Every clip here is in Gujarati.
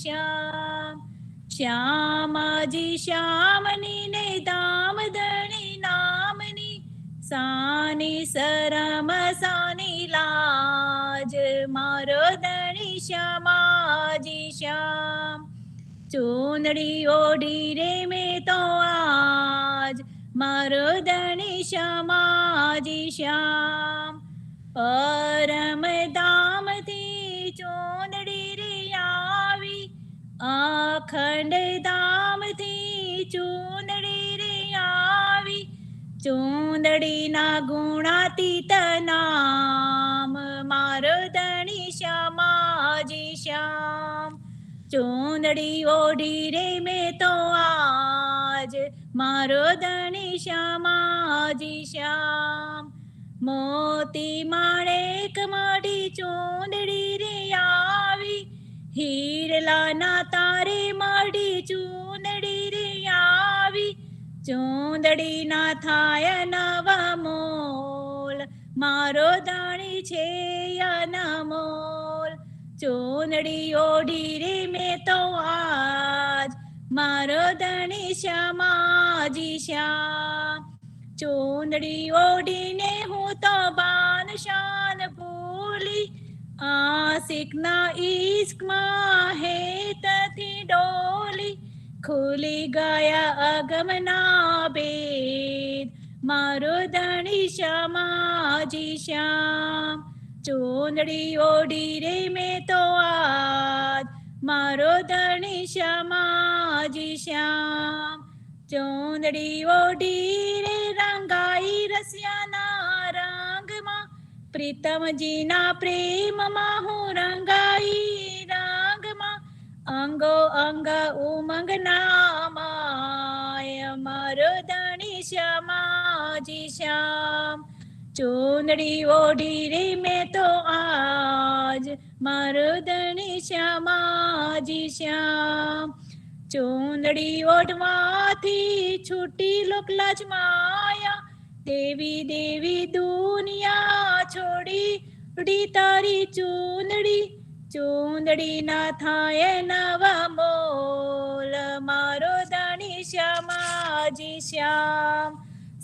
श्याम श्यामाजी श्यामनी ने दाम धनी नामनी सानी सरम सानी लाज मारो धनी श्यामाजी श्याम चूंदड़ी ओढ़ी रे मैं तो आज मारो धनी श्यामाजी श्याम परम दाम थी चूंदड़ी रे आवी अखंड दाम थी चूंदड़ी रे आवी चूंदड़ी ना गुणातीत नाम मारो धनी श्यामाजी श्याम चूंदड़ी ओढ़ी रे मैं तो आज मारो धनी श्यामाजी श्याम मोती माणेक माड़ी चूंदड़ी रे आवी हीरला ना तारे माड़ी चूंदड़ी रे आवी चूंदड़ी ना थाय नवा मोल मारो धनी छे अनमोल चूंदड़ी ओढ़ी रे मैं तो आज मारो धनी श्यामाजी श्याम चूंदड़ी ओढ़ी ने हूँ तो बान शान भूली आशिक ना इश्क माँ है तथी डोली खुली गया अगम ना भेद मारो धनी श्यामाजी श्याम चूंदड़ी ओढ़ी रे मैं तो आज मारो धनी श्यामाजी श्याम चूंदड़ी ओढ़ी रे रंगाई रसिया ना रंग माँ प्रीतम जी ना प्रेम माहू रंगाई रंग माँ अंगो अंग उमंग नामाय मारो धनी श्यामाजी श्याम चूंदड़ी ओढ़ी रे मैं तो आज मारो धनी श्यामाजी श्याम चूंदड़ी ओढ़वाथी छूटी लोक लाज माया देवी देवी दुनिया छोड़ी उड़ी तारी चूंदड़ी चूंदड़ी ना थाय नवा मोल मारो धनी श्यामाजी श्याम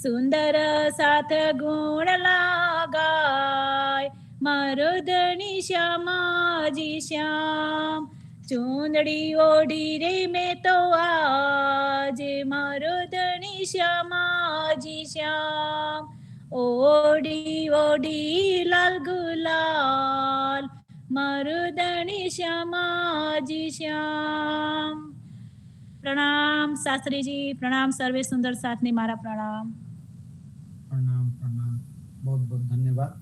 सुंदर साथ गुण लगाय मारो धनी श्यामाजी श्याम चूंदड़ी ओढ़ी रे मैं तो आज मारो धनी श्यामाजी श्याम ओढ़ी ओढ़ी लाल गुलाल मारो धनी श्यामाजी श्याम। प्रणाम शास्त्री जी, प्रणाम सर्वे सुंदर साथ ने मारा प्रणाम। प्रणाम प्रणाम, बहुत बहुत धन्यवाद।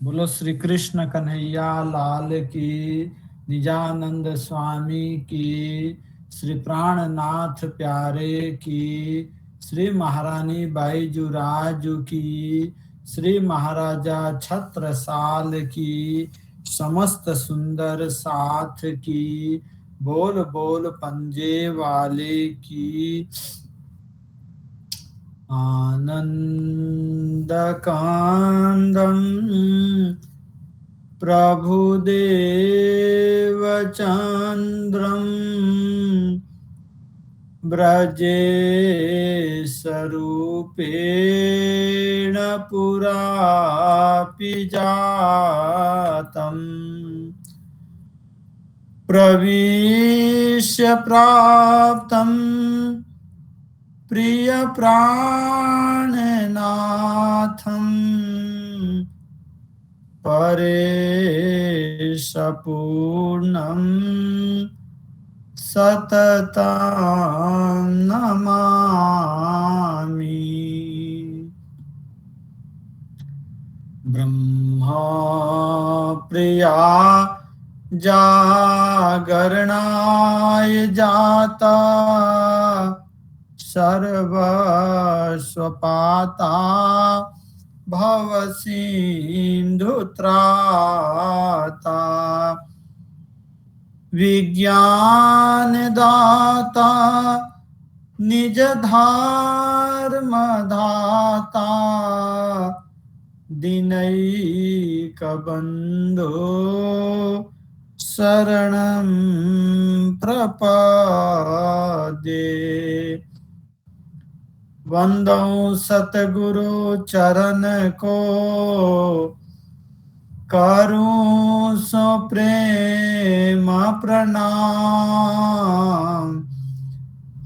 बोलो श्री कृष्ण कन्हैया लाल की, निजानंद स्वामी की, श्री प्राणनाथ प्यारे की, श्री महारानी बाईजूराजू की, श्री महाराजा छत्रसाल की, समस्त सुंदर साथ की, बोल बोल पंजे वाले की। आनंद कांदम प्रभुदेव चंद्रम ब्रजेशरूपेण पुरापि जातम् प्रविश्य प्राप्तं प्रिय प्राणनाथम् परेशपूर्णं सततं नमामि। ब्रह्मा प्रिया जागरणाय जाता सर्वस्वपाता भवसिन्धुत्राता विज्ञानदाता निज धर्मदाता दिनैकबन्धो शरणं प्रपदे। वंदो सतगुरु चरण को, करूं सो प्रेम प्रणाम।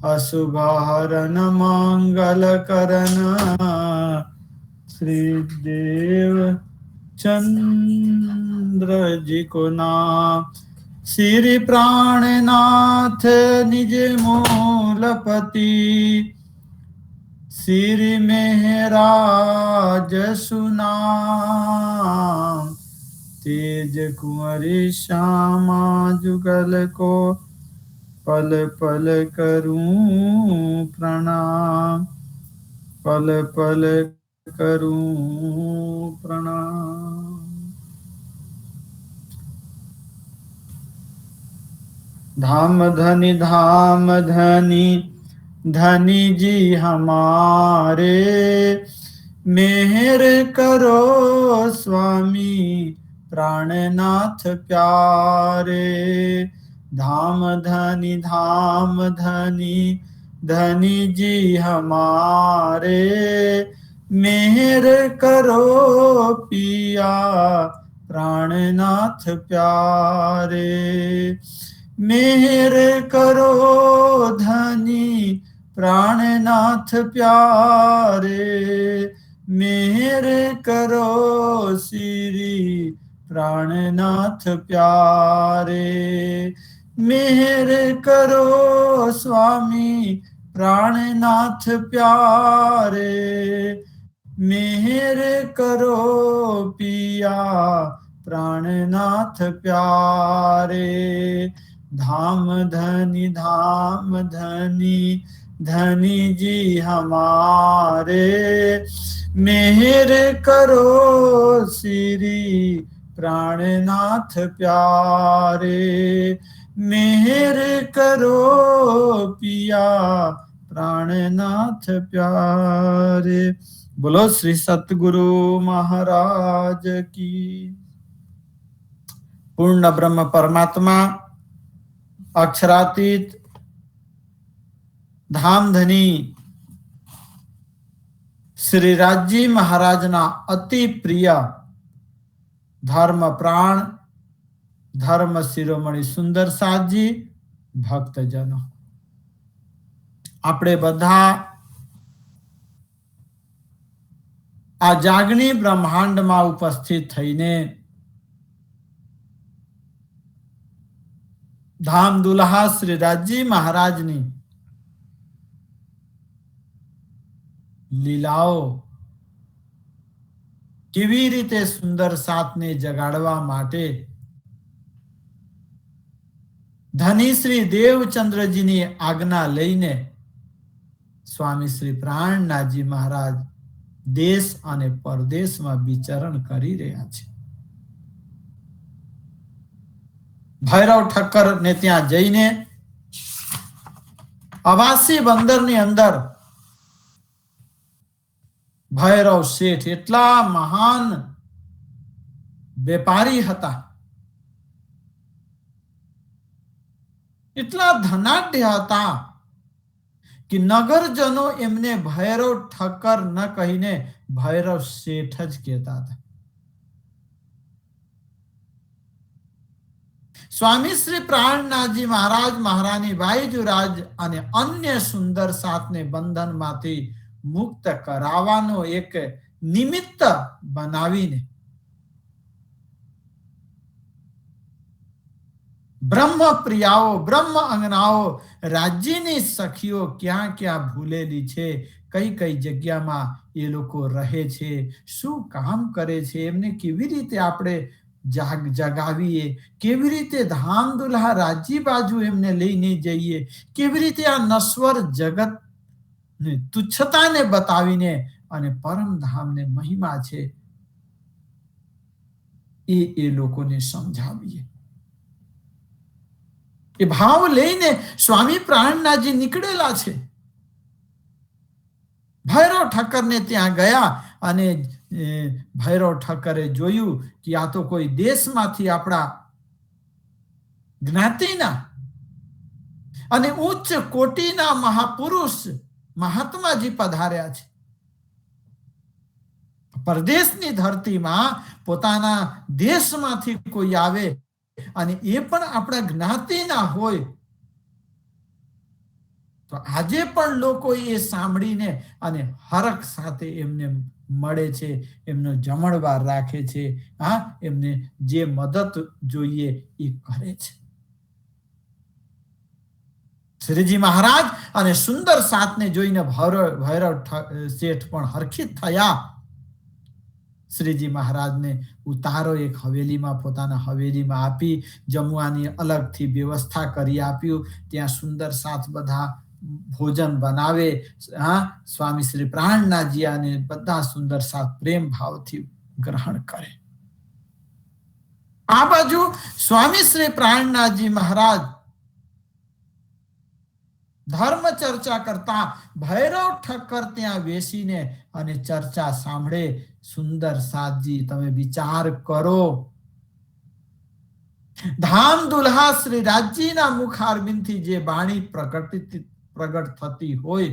अशुभहरण मंगल करन, श्री देव चंद्र जी को नाम। श्री प्राणनाथ निज मूलपति, श्री मेहराज सुनाम। तेज कुंवरी श्यामा जुगल को, पल पल करूं प्रणाम, पल पल करूं प्रणाम। धाम धनी धनी जी हमारे, मेहर करो स्वामी प्राणनाथ प्यारे। धाम धनी धनी जी हमारे, मेहर करो पिया प्राणनाथ प्यारे। मेहर करो धनी प्राणनाथ प्यारे, मेहर करो श्री प्राणनाथ प्यारे। मेहर करो स्वामी प्राणनाथ प्यारे, मेहर करो पिया प्राणनाथ प्यारे। धाम धनी धनी जी हमारे, मेहर करो श्री प्राणनाथ प्यारे। मेहर करो पिया प्राणनाथ प्यारे। बोलो श्री सतगुरु महाराज की। पूर्ण ब्रह्म परमात्मा, अक्षरातीत, धामधनी श्री राजी महाराजना अति प्रिय धर्म प्राण धर्म शिरोमणि सुंदर साजी भक्तजनो, આપણે બધા આ જાગણી બ્રહ્માંડમાં ઉપસ્થિત થઈને धाम दुल्हा श्री राजी महाराजनी લીલાઓ કેવી રીતે સુંદર સાતને જગાડવા માટે ધની શ્રી દેવચંદ્રજીની આજ્ઞા લઈને સ્વામી શ્રી પ્રાણનાથજી મહારાજ દેશ અને પરદેશમાં વિચરણ કરી રહ્યા છે। ભૈરવ ઠક્કર ને ત્યાં જઈને અવાસી બંદરની અંદર ભૈરવ શેઠ એટલા મહાન વેપારી હતા, એટલા ધનાઢ્ય હતા कि नगरजनो एमने भैरव ठक्कर न कहीने भैरव शेठ ज कहता था। स्वामी श्री प्राणनाथजी महाराज महारानी बाईजुराज અને अन्य सुंदर सातने बंधन माथी मुक्त करावानो एक निमित्त बनावीने ब्रह्म प्रियाओ ब्रह्म अंगनाओ राज्यनी सखीओ क्या क्या भूलेली छे, कई कई जग्या में ये लोग रहे छे, शू काम करे छे, एमने केवी रीते आपणे जगावीए, केवी रीते धाम दुल्हा राज्य बाजू एमने लईने जईए, केवी रीते आ नश्वर जगत ने तुच्छता ने बतावीने अने परम धाम ने महिमा छे ए लोकोने समझावीए। એ ભાવ લઈને સ્વામી પ્રાણનાથજી નીકળેલા છે। ભૈરવ ઠક્કરને ત્યાં ગયા અને ભૈરવ ઠક્કરે જોયું કે આ તો કોઈ દેશમાંથી આપણા જ્ઞાતિના અને ઉચ્ચ કોટીના મહાપુરુષ મહાત્માજી પધાર્યા છે. પરદેશની ધરતીમાં પોતાના દેશમાંથી કોઈ આવે અને એ પણ આપણા જ્ઞાતિના હોય તો આજે પણ લોકો એ સાંભળીને અને હરખ સાથે એમને મળે છે, એમનો જમણવાર રાખે છે, એમને જે મદદ જોઈએ એ કરે છે. શ્રીજી મહારાજ અને સુંદર સાતને જોઈને ભૈરવ શેઠ પણ હરખિત થયા. શ્રીજી મહારાજને ઉતારો એક હવેલીમાં, પોતાના હવેલીમાં આપી, જમવાની અલગથી વ્યવસ્થા કરી આપ્યું. ત્યાં સુંદર સાત બધા ભોજન બનાવે. સ્વામી શ્રી પ્રાણનાથજી અને બધા સુંદર સાત પ્રેમ ભાવથી ગ્રહણ કરે. આ બાજુ સ્વામી શ્રી પ્રાણનાથજી મહારાજ ધર્મ ચર્ચા કરતા ભૈરવ ઠક્કર ત્યાં બેસીને અને ચર્ચા સાંભળે. સુંદર સાતજી, તમે વિચાર કરો, ધામ દુલ્હા શ્રી રાજજીના મુખારબિંદથી જે વાણી પ્રગટ થતી હોય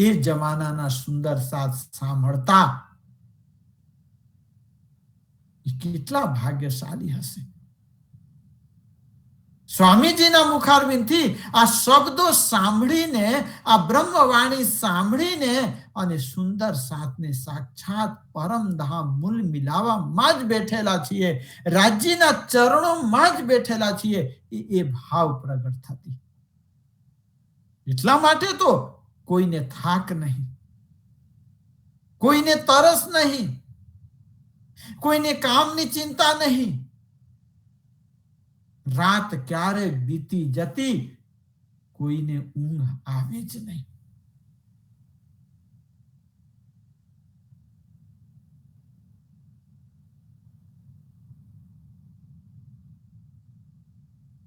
એ જમાનાના સુંદર સાત સાંભળતા એ કેટલા ભાગ્યશાળી હશે. સ્વામીજીના મુખારબિંદથી આ શબ્દો સાંભળીને, આ બ્રહ્મવાણી સાંભળીને અને સુંદર સાતને સાક્ષાત પરમધામ મૂલ મિલાવામાં જ બેઠેલા છીએ, રાજ્યના ચરણોમાં જ બેઠેલા છીએ, એ ભાવ પ્રગટ થતી. એટલા માટે તો કોઈને થાક નહીં, કોઈને તરસ નહીં, કોઈને કામની ચિંતા નહીં. રાત ક્યારે બીતી જતી કોઈને ઊંઘ આવે જ નહીં.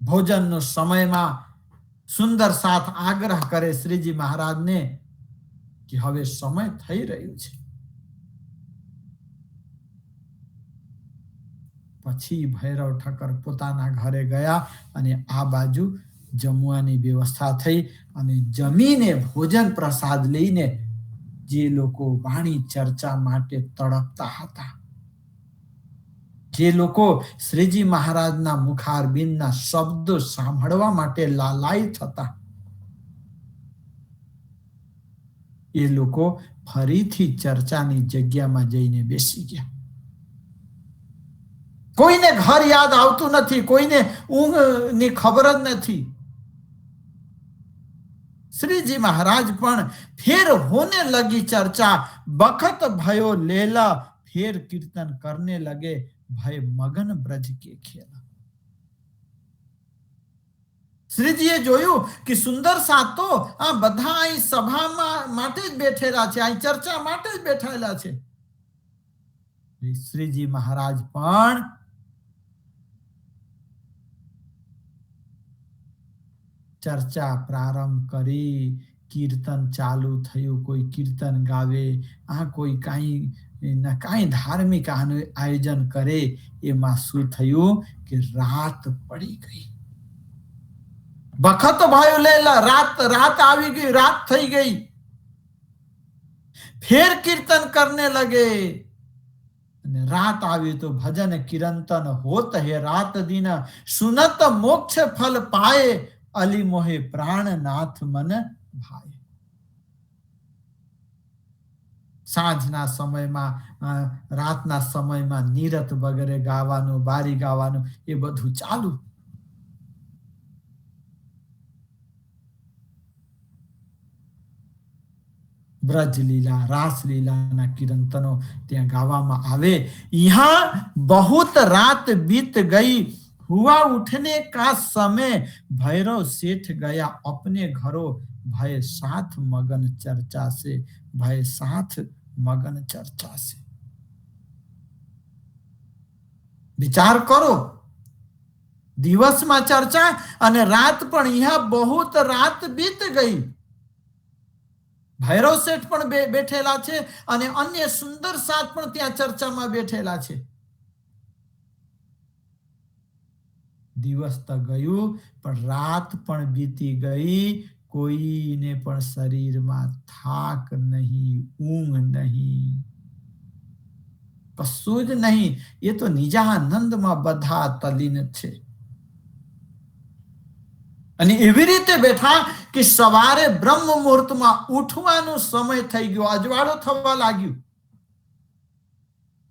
ભોજનનો સમયમાં સુંદર સાથ આગ્રહ કરે શ્રીજી મહારાજને કે હવે સમય થઈ રહ્યો છે. પછી ભૈરવ ઠક્કર પોતાના ઘરે ગયા અને આ બાજુ જમવાની વ્યવસ્થા થઈ અને જમીને ભોજન પ્રસાદ લઈને જે લોકો વાણી ચર્ચા માટે તડપતા હતા, જે લોકો શ્રીજી મહારાજના મુખારબિંદના શબ્દો સાંભળવા માટે લાલાયિત હતા, એ લોકો ફરીથી ચર્ચાની જગ્યામાં જઈને બેસી ગયા. કોઈને ઘર યાદ આવતું નથી, કોઈને ઊંઘની ખબર જ નથી. श्रीजी महाराज पण फिर होने लगी चर्चा, बखत भयो लेला, फिर कीर्तन करने लगे, भय मगन ब्रज के खेला. श्रीजीए जोયું કે સુંદર સાત તો આ બધા અહીં સભામાં માટે જ બેઠેલા છે, અહીં ચર્ચા માટે જ બેઠેલા છે. શ્રીજી મહારાજ પણ ચર્ચા પ્રારંભ કરી, કીર્તન ચાલુ થયું, કોઈ કીર્તન ગાવે, કોઈ કાંઈ ધાર્મિક આયોજન કરે. એમાં શું થયું કે રાત પડી ગઈ. વખત ભાઈ લેલા, रात આવી ગઈ, रात થઈ ગઈ. फिर कीर्तन करने लगे, रात આવી તો ભજન કીર્તન હોત હે રાત દિન, સુનત મોક્ષ ફલ પાए, અલી મોહે પ્રાણનાથ મન ભાય. સાંજના સમયમાં, રાતના સમયમાં નીરત વગેરે ગાવાનું, બારી ગાવાનું, એ બધું ચાલુ. ब्रजलीला, रासलीला कीर्तनों त्या गावामा आवे. यहाँ बहुत रात बीत गई, हुआ उठने का समय, भैरव सेठ गया अपने घरों, भय साथ मगन चर्चा से, भय साथ मगन चर्चा से. विचार करो, दिवस में चर्चा अने रात पण यहाँ बहुत रात बीत गई. ભૈરવ શેઠ પણ બેઠેલા છે અને અન્ય સુંદર સાત પણ ત્યાં ચર્ચામાં બેઠેલા છે. દિવસ તો ગયું પણ રાત પણ બીતી ગઈ, કોઈને પણ શરીરમાં થાક નહીં, ઊંઘ નહીં, કશું જ નહીં. એ તો નિજાનંદમાં બધા તલ્લીન છે. અને એવી રીતે બેઠા કે સવારે બ્રહ્મ મુહૂર્તમાં ઉઠવાનો સમય થઈ ગયો, અજવાળું થવા લાગ્યું.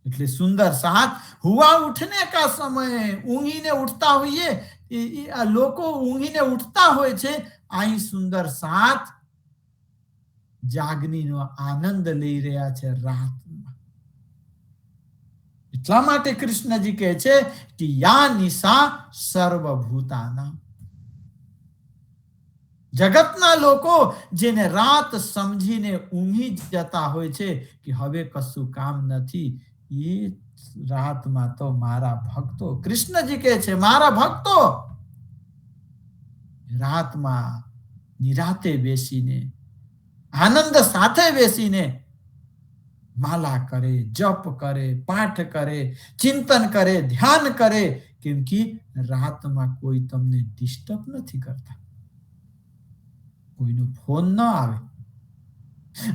એટલે સુંદર સાથ હુआ उठने का समय, ઊંઘીને ઉઠતા હોઈએ, લોકો ઊંઘીને ઉઠતા હોય છે, અહીં સુંદર સાથ જાગનીનો આનંદ લઈ રહ્યા છે રાતમાં. એટલા માટે કૃષ્ણજી કહે છે કે યા નિશા સર્વભૂતાના, જગતના લોકો જેને રાત સમજીને ઊંઘી જતા હોય છે કે હવે કશું કામ નથી, એ રાતમાં તો મારા ભક્તો, કૃષ્ણજી કહે છે મારા ભક્તો રાતમાં નિરાતે બેસીને, આનંદ સાથે બેસીને માલા કરે, જપ કરે, પાઠ કરે, ચિંતન કરે, ધ્યાન કરે, કેમ કે રાતમાં કોઈ તમને ડિસ્ટર્બ નથી કરતા, કોઈનો ફોન ન આવે.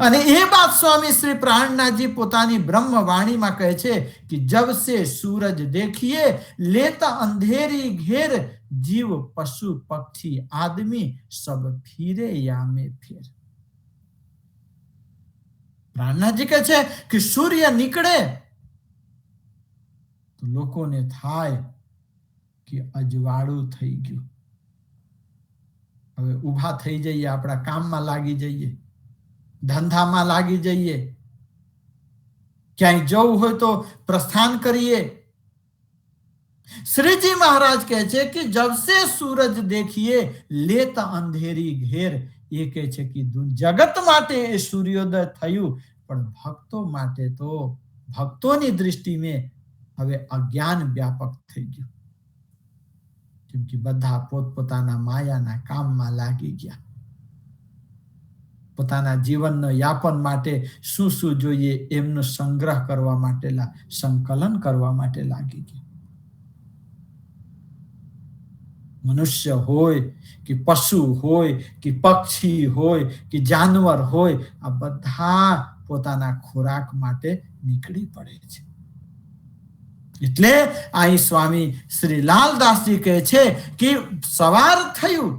અને એ બાત સ્વામી શ્રી પ્રાણનાથજી પોતાની બ્રહ્મવાણીમાં કહે છે કે જબ સે સૂરજ દેખिए લેતા અંધેરી ઘેર, જીવ પશુ પક્ષી આદમી સબ ફીરે યામે ફેર. પ્રાણનાથજી કહે છે કે સૂર્ય નીકળે તો લોકોને થાય કે અજવાળું થઈ ગયું, હવે ઊભા થઈ જઈએ, આપણા કામમાં લાગી જઈએ, ધંધામાં લાગી જઈએ, ક્યાંય જવું હોય તો પ્રસ્થાન કરીએ. શ્રીજી મહારાજ કહે છે કે જબ સે સૂરજ દેખिए લેતા અંધેરી ઘેર, એ કહે છે કે જગત માટે એ સૂર્યોદય થયું, પણ ભક્તો માટે તો ભક્તોની દ્રષ્ટિમાં હવે અજ્ઞાન વ્યાપક થઈ ગયું, કેમ કે બધા પોતપોતાના માયાના કામમાં લાગી ગયા, પોતાના જીવનનો યાપન માટે શું શું જોઈએ એમનો સંગ્રહ કરવા માટે, સંકલન કરવા માટે લાગી ગયા. મનુષ્ય હોય કે પશુ હોય કે પક્ષી હોય કે જાનવર હોય, આ બધા પોતાના ખોરાક માટે નીકળી પડે છે. એટલે અહીં સ્વામી શ્રી લાલદાસજી કહે છે કે સવાર થયું,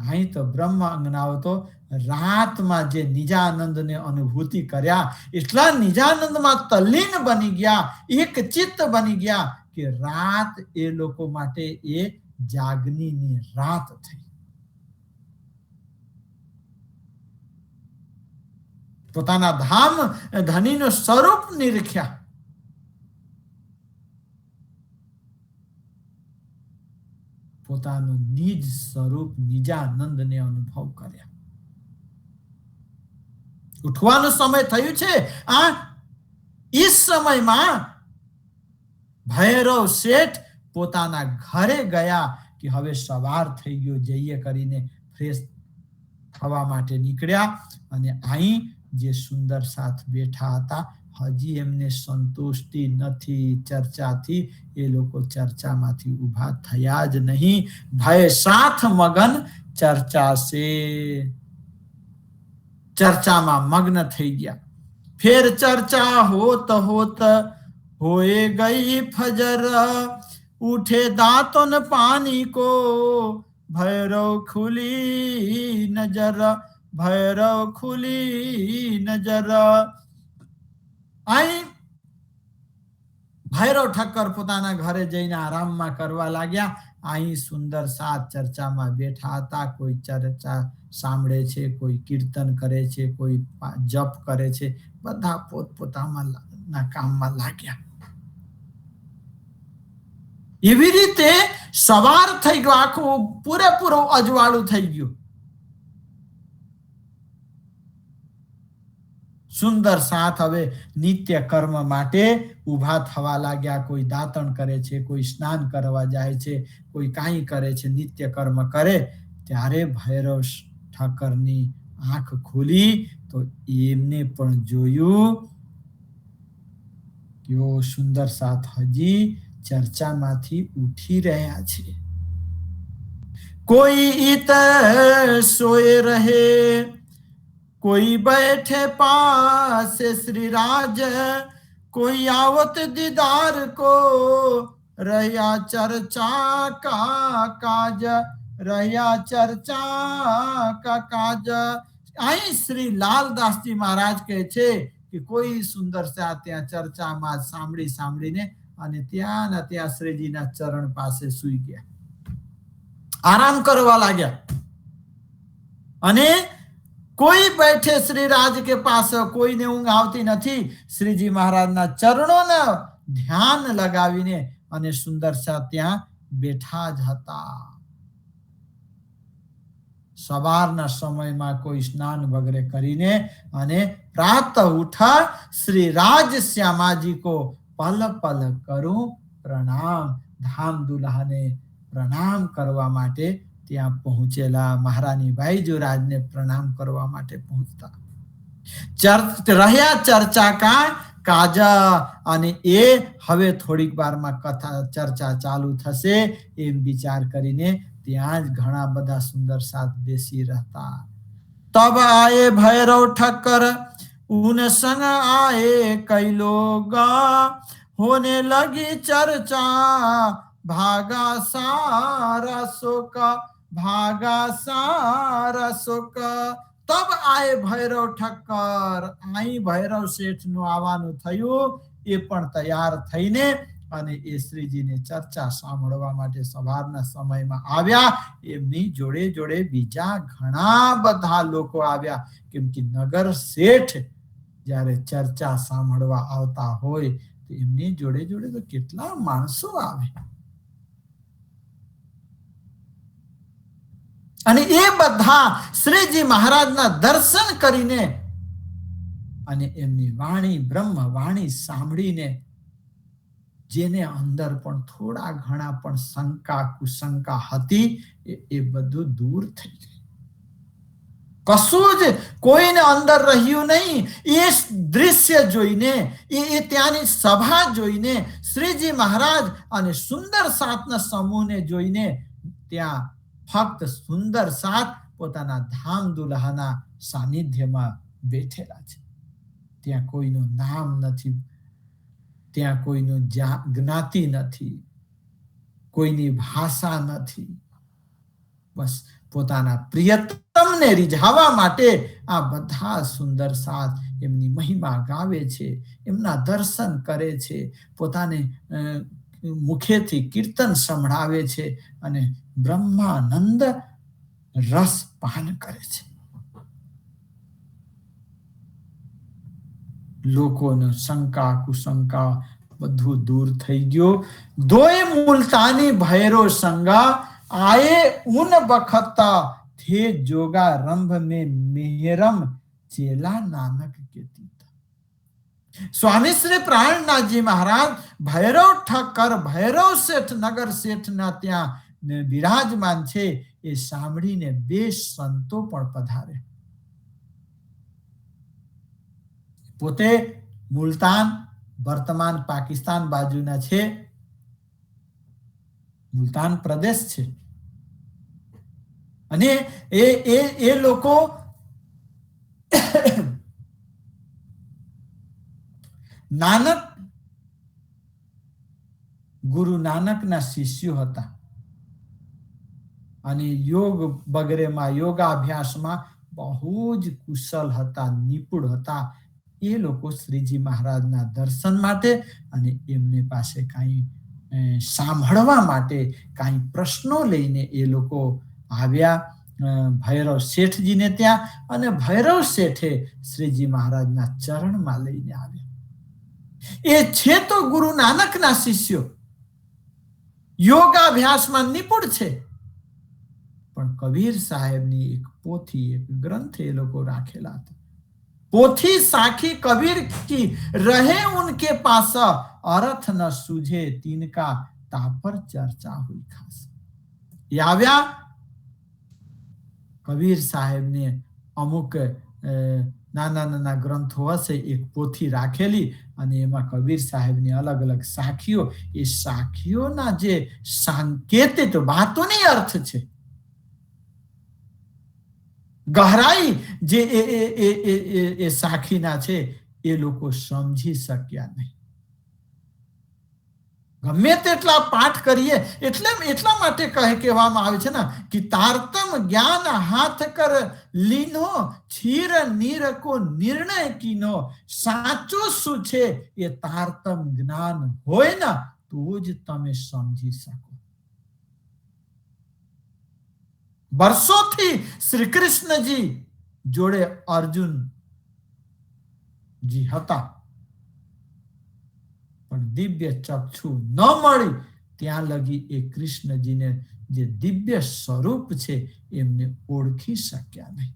અહીં તો બ્રહ્મ અંગનાઓ તો રાતમાં જે નિજાનંદને અનુભૂતિ કર્યા, એટલા નિજાનંદમાં તલ્લીન બની ગયા, એક ચિત્ત બની ગયા કે રાત એ લોકો માટે એ જાગનીની રાત થઈ. પોતાના ધામ ધનીનું સ્વરૂપ નિરીખ્યા, પોતાનું નિજ સ્વરૂપ નિજાનંદને અનુભવ કર્યા. ઉઠવાનું સમય થયું છે. આ इस સમયમાં ભૈરવ શેઠ પોતાના ઘરે ગયા કે હવે સવાર થઈ ગયો, જઈએ કરીને ફ્રેશ થવા માટે નીકળ્યા. અને અહીં જે સુંદર સાથ બેઠા હતા, હજી એમને સંતુષ્ટિ નથી ચર્ચાથી, એ લોકો ચર્ચામાંથી ઊભા થયા જ નહીં, ભય સાથ મગન ચર્ચા સે, ચર્ચામાં મગ્ન થઈ ગયા. ફેર ચર્ચા હોત હોત હોए गई फजर, उठे दातन पानी को भैरव खुली नजर, भैरव खुली नजर. અહીં ભૈરવ ઠક્કર પોતાના ઘરે જઈને આરામમાં કરવા લાગ્યા. અહીં સુંદર સાથ ચર્ચામાં બેઠા હતા, કોઈ ચર્ચા સાંભળે છે, કોઈ કીર્તન કરે છે, કોઈ જપ કરે છે, બધા પોતપોતાના કામમાં લાગ્યા. એવી રીતે સવાર થઈ ગયો, આખું પૂરેપૂરું અજવાળું થઈ ગયું. સુંદર સાથ હવે નિત્ય કર્મ માટે ઊભા થવા લાગ્યા. કોઈ દાંતણ કરે છે, કોઈ સ્નાન કરવા જાય છે, કોઈ કાંઈ કરે છે, નિત્ય કર્મ કરે. ત્યારે ભૈરવ ઠક્કરની આંખ ખુલી તો એમને પણ જોયું કે સુંદર સાથ હજી ચર્ચામાંથી ઉઠી રહ્યા છે. કોઈ ઈત સોએ રહે, કોઈ બેઠે પાસે શ્રી રાજ, કોઈ આવત દીદાર કો રહ્યા ચર્ચા કા કાજ, રહ્યા ચર્ચા કા કાજ. અહીં શ્રી લાલદાસજી મહારાજ કહે છે કે કોઈ સુંદર સા ત્યાં ચર્ચામાં સાંભળીને અને ત્યાં શ્રીજીના ચરણ પાસે સૂઈ ગયા, આરામ કરવા લાગ્યા. અને કોઈ બેઠે શ્રી રાજ કે પાસ, કોઈને ઊંઘ આવતી નથી. શ્રીજી મહારાજના ચરણોને ધ્યાન લગાવીને અને સુંદર સા ત્યાં બેઠા જ હતા. સવારના સમયમાં કોઈ સ્નાન વગેરે કરીને અને પ્રાત ઉઠા શ્રી રાજ શ્યામાજી કો પલ પલ કરું પ્રણામ. ધામ દુલ્હાને પ્રણામ કરવા માટે ત્યાં પહોંચેલા. મહારાણી બાઈજીરાજને પ્રણામ કરવા માટે પહોંચતા રહ્યા ચર્ચા કા કાજ. અને એ હવે થોડીક વારમાં કથા ચર્ચા ચાલુ થશે એમ વિચાર કરીને ત્યાં જ ઘણા બધા સુંદર સાથ બેસી રહેતા. તબ આયે ભૈરવ ઠક્કર ઉન સંગ આયે કઈ લોગ, હોને લગી ચર્ચા ભાગા સારા શોક, ભાગા સારા શોક. તબ આયે ભૈરવ ઠક્કર, અહીં ભૈરવ શેઠ નું આવવાનું થયું. એ પણ તૈયાર થઈને અને એ શ્રીજીને ચર્ચા સાંભળવા માટે સવારના સમયમાં આવ્યા. એમની જોડે જોડે બીજા ઘણા બધા લોકો આવ્યા, કેમ કે નગર શેઠ જ્યારે ચર્ચા સાંભળવા આવતા હોય તો એમની જોડે જોડે તો કેટલા માણસો આવે. અને એ બધા શ્રીજી મહારાજના દર્શન કરીને અને એમની વાણી બ્રહ્મ વાણી સાંભળીને જેને અંદર પણ થોડા ઘણા પણ શંકા કુશંકા હતી એ બધું દૂર થઈ ગઈ. કશું જ કોઈને અંદર રહ્યું નહીં. એ દૃશ્ય જોઈને, એ ત્યાંની સભા જોઈને, શ્રીજી મહારાજ અને સુંદર સાતના સમૂહને જોઈને ત્યાં ફક્ત સુંદર સાત પોતાના ધામ દુલ્હાના સાનિધ્યમાં બેઠેલા છે. ત્યાં કોઈનું નામ નથી, ત્યાં કોઈનું જ્ઞાતિ નથી, કોઈની ભાષા નથી. બસ પોતાના પ્રિયતમને રીઝાવવા માટે આ બધા સુંદર સાથ એમની મહિમા ગાવે છે, એમના દર્શન કરે છે, પોતાને મુખેથી કીર્તન સંભળાવે છે અને બ્રહ્માનંદ રસ પાન કરે છે. લોકોનો શંકા કુશંકા બધું દૂર થઈ ગયો. દોય મુલતાની ભૈરો સંગા આયે ઉન બખતા થે જોગા રંભ में मेहरम चेला नानक के तीता. स्वामी श्री प्राणनाथ जी महाराज भैरव ઠક્કર ભૈરવ શેઠ નગર શેઠના ત્યાં બિરાજમાન છે એ સાંભળીને બે સંતો પણ પધારે. પોતે મુલતાન વર્તમાન પાકિસ્તાન બાજુના છે, મુલતાન પ્રદેશ છે. અને એ લોકો નાનક ગુરુ નાનકના શિષ્યો હતા અને યોગ વગેરેમાં યોગાભ્યાસમાં બહુ જ કુશળ હતા, નિપુણ હતા. એ લોકો શ્રીજી મહારાજના દર્શન માટે અને એમની પાસે કાંઈ સાંભળવા માટે કાંઈ પ્રશ્નો લઈને એ લોકો આવ્યા ભૈરવ શેઠજીને ત્યાં. અને ભૈરવ શેઠે શ્રીજી મહારાજના ચરણમાં લઈને આવ્યા. એ છે તો ગુરુ નાનકના શિષ્યો, યોગાભ્યાસમાં નિપુણ છે, પણ કબીર સાહેબની એક પોથી એક ગ્રંથ એ લોકો રાખેલા હતા. पोथी साखी कबीर की रहे उनके पास, अर्थ न सूझे तिनका तापर चर्चा हुई खास. ये આવ્યા કબીર સાહેબને અમુક નાના નાના ગ્રંથો હશે, એક પોથી રાખેલી અને એમાં કબીર સાહેબની અલગ અલગ સાખીઓ, એ સાખીઓના જે સાંકેતિક વાતોની અર્થ છે, ગહરાઈ જે એ સાખીના છે, એ લોકો સમજી શક્યા નહીં. ગમે તેટલા પાઠ કરીએ એટલા માટે કહેવામાં આવે છે ને કે તારતમ જ્ઞાન હાથ કર લીનો, છીર નીર કો નિર્ણય કીનો. સાચું શું છે એ તારતમ જ્ઞાન હોય ને તો જ તમે સમજી શકો. વર્ષોથી શ્રી કૃષ્ણજી જોડે અર્જુનજી હતા, પણ દિવ્ય ચક્ષુ ન મળી ત્યાં લગી એ કૃષ્ણજીને જે દિવ્ય સ્વરૂપ છે એમને ઓળખી શક્યા નહીં.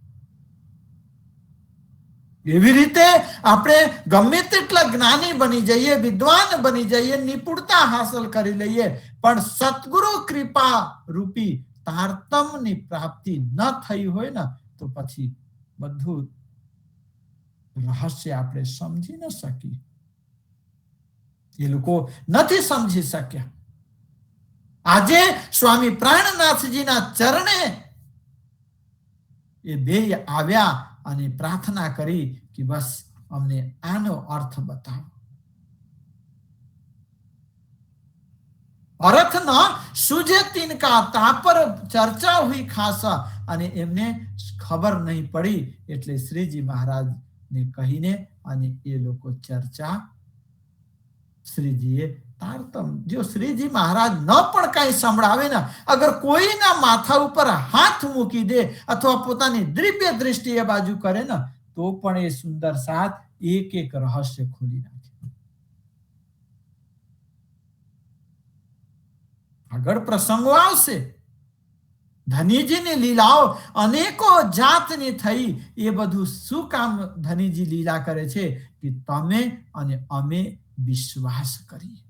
એવી રીતે આપણે ગમે તેટલા જ્ઞાની બની જઈએ, વિદ્વાન બની જઈએ, નિપુણતા હાંસલ કરી લઈએ, પણ સતગુરુ કૃપા રૂપી તારતમની પ્રાપ્તિ ન થઈ હોય ને તો પછી બધું રહસ્ય આપણે સમજી ન શકીએ. એ લોકો નથી સમજી શક્યા. આજે સ્વામી પ્રાણનાથજીના ચરણે એ બે આવ્યા અને પ્રાર્થના કરી કે બસ અમને આનો અર્થ બતાવો. અર્થ ન સુજે તિનકા તાપર ચર્ચા હુઈ ખાસા, અને એમને ખબર નહીં પડી એટલે શ્રીજી મહારાજ ને કહીને અને એ લોકો ચર્ચા શ્રીજીએ તારતમ. જો શ્રીજી મહારાજ ન પણ કઈ સંભળાવે ને, અગર કોઈના માથા ઉપર હાથ મૂકી દે અથવા પોતાની દિવ્ય દ્રષ્ટિ એ બાજુ કરે ને તો પણ એ સુંદર સાથ એક એક રહસ્ય ખોલી નાખે. આગળ પ્રસંગો આવશે. ધનીજીની લીલાઓ અનેકો જાતની થઈ. એ બધું શું કામ ધનીજી લીલા કરે છે કે તમે અને અમે વિશ્વાસ કરીએ.